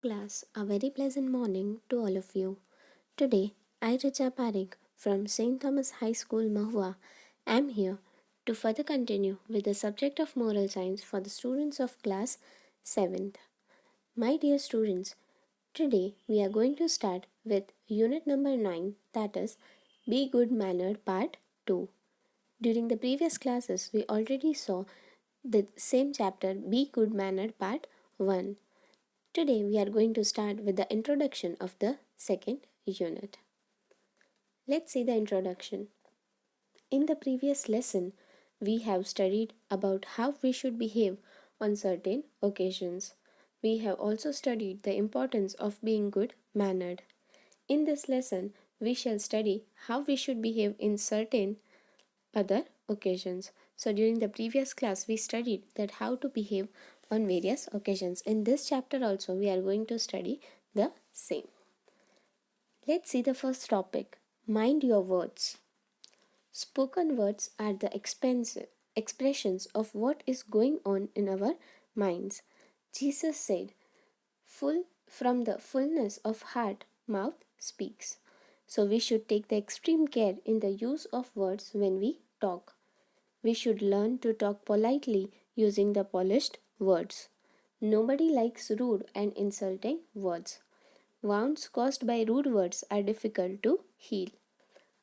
Class, a very pleasant morning to all of you. Today, I, Richa Parekh from St. Thomas High School, Mahua, am here to further continue with the subject of moral science for the students of class 7th. My dear students, today we are going to start with unit number 9, that is Be Good Mannered Part 2. During the previous classes, we already saw the same chapter Be Good Mannered Part 1. Today we are going to start with the introduction of the second unit. Let's see the introduction. In the previous lesson, we have studied about how we should behave on certain occasions. We have also studied the importance of being good mannered. In this lesson, we shall study how we should behave in certain other occasions. So during the previous class we studied that how to behave on various occasions. In this chapter also we are going to study the same. Let's see the first topic. Mind your words. Spoken words are the expressions of what is going on in our minds. Jesus said, "Full from the fullness of heart, mouth speaks." So we should take the extreme care in the use of words when we talk. We should learn to talk politely using the polished words. Nobody likes rude and insulting words. Wounds caused by rude words are difficult to heal.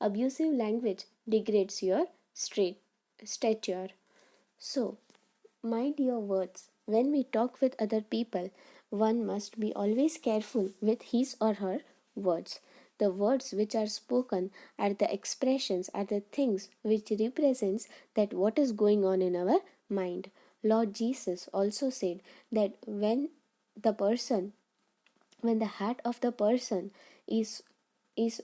Abusive language degrades your stature. So, mind your words. When we talk with other people, one must be always careful with his or her words. The words which are spoken are the expressions, are the things which represents that what is going on in our mind. Lord Jesus also said that the person when the heart of the person is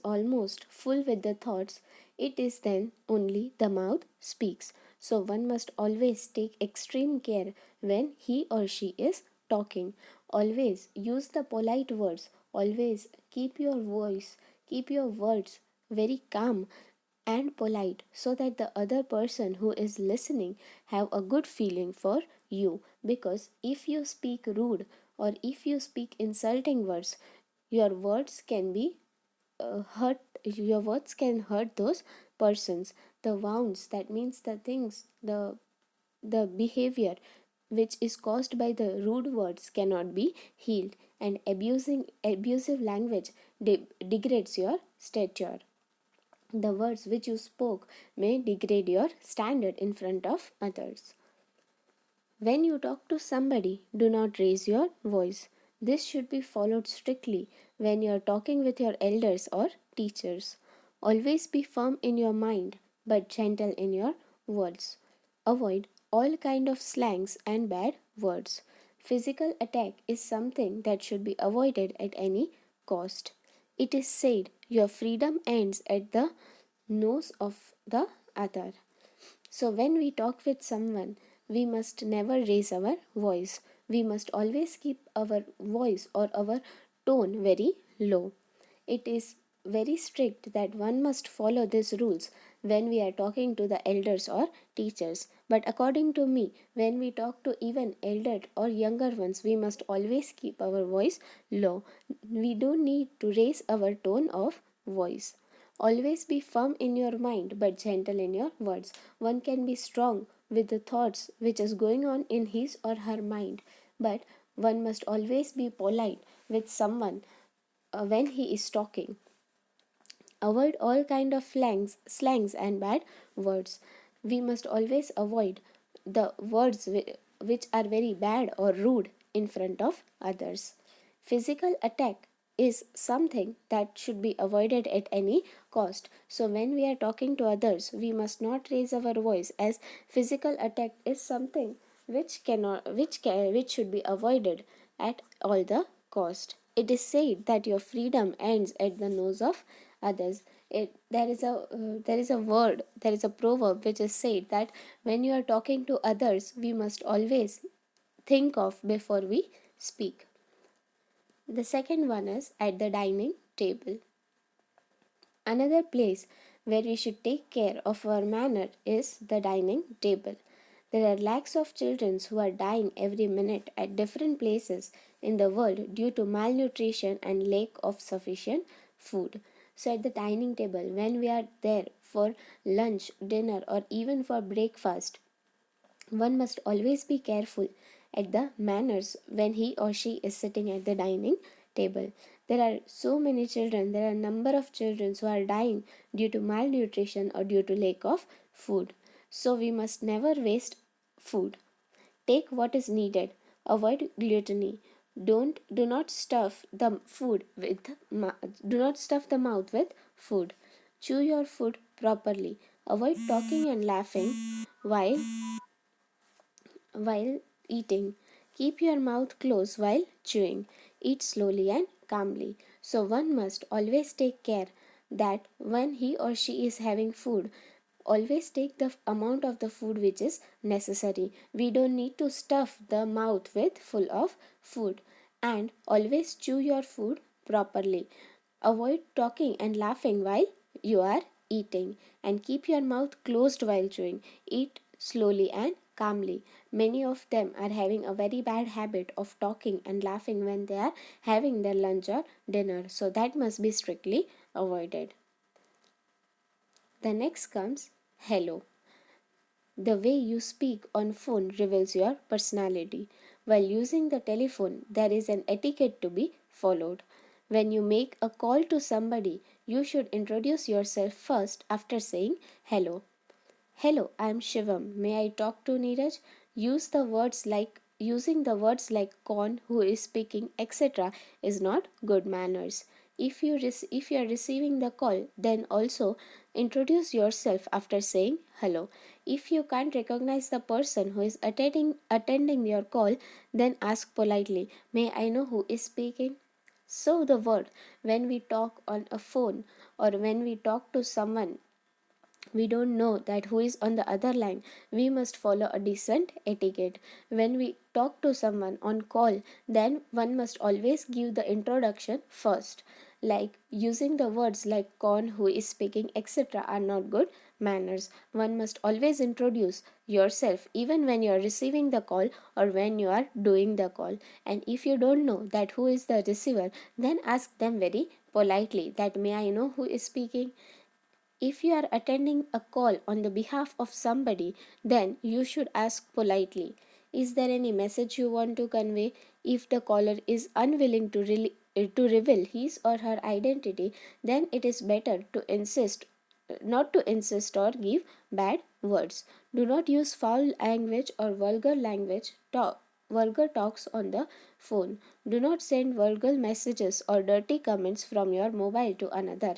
almost full with the thoughts, it is then only the mouth speaks. So one must always take extreme care when he or she is talking. Always use the polite words. Always keep your words very calm and polite so that the other person who is listening have a good feeling for you, because if you speak rude or if you speak insulting words, your words can be hurt your words can hurt those persons. The wounds, that means the things, the behavior which is caused by the rude words cannot be healed, and abusing abusive language degrades your stature. The words which you spoke may degrade your standard in front of others. When you talk to somebody, do not raise your voice. This should be followed strictly when you are talking with your elders or teachers. Always be firm in your mind but gentle in your words. Avoid all kind of slangs and bad words. Physical attack is something that should be avoided at any cost. It is said your freedom ends at the nose of the other. So, when we talk with someone, we must never raise our voice. We must always keep our voice or our tone very low. It is very strict that one must follow these rules when we are talking to the elders or teachers. But according to me, when we talk to even elder or younger ones, we must always keep our voice low. We don't need to raise our tone of voice. Always be firm in your mind but gentle in your words. One can be strong with the thoughts which is going on in his or her mind, but one must always be polite with someone when he is talking. Avoid all kind of slangs and bad words. We must always avoid the words which are very bad or rude in front of others. Physical attack is something that should be avoided at any cost. So when we are talking to others, we must not raise our voice, as physical attack is something which should be avoided at all the cost. It is said that your freedom ends at the nose of others. There is a word, there is a proverb which is said that when you are talking to others, we must always think of before we speak. The second one is at the dining table. Another place where we should take care of our manner is the dining table. There are lakhs of children who are dying every minute at different places in the world due to malnutrition and lack of sufficient food. So, at the dining table, when we are there for lunch, dinner, or even for breakfast, one must always be careful at the manners when he or she is sitting at the dining table. There are so many children, there are a number of children who are dying due to malnutrition or due to lack of food. So we must never waste food. Take what is needed. Avoid gluttony. Do not stuff the food with do not stuff the mouth with food. Chew your food properly. Avoid talking and laughing while while eating. Keep your mouth closed while chewing. Eat slowly and calmly. So, one must always take care that when he or she is having food, always take the amount of the food which is necessary. We don't need to stuff the mouth with full of food, and always chew your food properly. Avoid talking and laughing while you are eating, and keep your mouth closed while chewing. Eat slowly and calmly. Many of them are having a very bad habit of talking and laughing when they are having their lunch or dinner, so that must be strictly avoided. The next comes hello. The way you speak on phone reveals your personality. While using the telephone, there is an etiquette to be followed. When you make a call to somebody, you should introduce yourself first after saying hello. Hello, I am Shivam. May I talk to Neeraj? Using the words like con, who is speaking, etc. is not good manners. If you are receiving the call, then also introduce yourself after saying hello. If you can't recognize the person who is attending your call, then ask politely, may I know who is speaking? So the word, when we talk on a phone or when we talk to someone, we don't know that who is on the other line, we must follow a decent etiquette. When we talk to someone on call, then one must always give the introduction first. Like using the words like con, who is speaking, etc. are not good manners. One must always introduce yourself even when you are receiving the call or when you are doing the call. And if you don't know that who is the receiver, then ask them very politely that may I know who is speaking. If you are attending a call on the behalf of somebody, then you should ask politely, is there any message you want to convey? If the caller is unwilling to reveal his or her identity, then it is better to not to insist or give bad words. Do not use foul language or vulgar talks on the phone. Do not send vulgar messages or dirty comments from your mobile to another.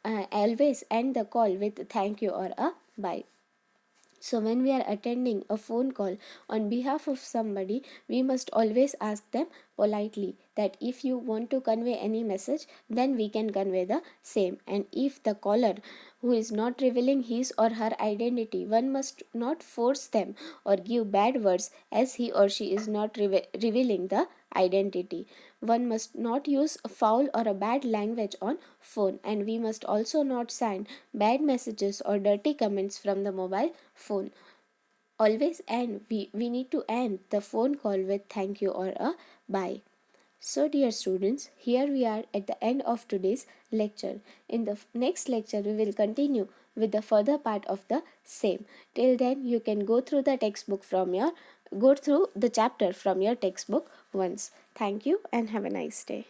Always end the call with thank you or a bye. So, when we are attending a phone call on behalf of somebody, we must always ask them politely that if you want to convey any message, then we can convey the same. And if the caller who is not revealing his or her identity, one must not force them or give bad words as he or she is not revealing the identity. One must not use a foul or a bad language on phone, and we must also not send bad messages or dirty comments from the mobile phone. Always we need to end the phone call with thank you or a bye. So, dear students, here we are at the end of today's lecture. In the next lecture, we will continue with the further part of the same. Till then, you can go through the chapter from your textbook once. Thank you and have a nice day.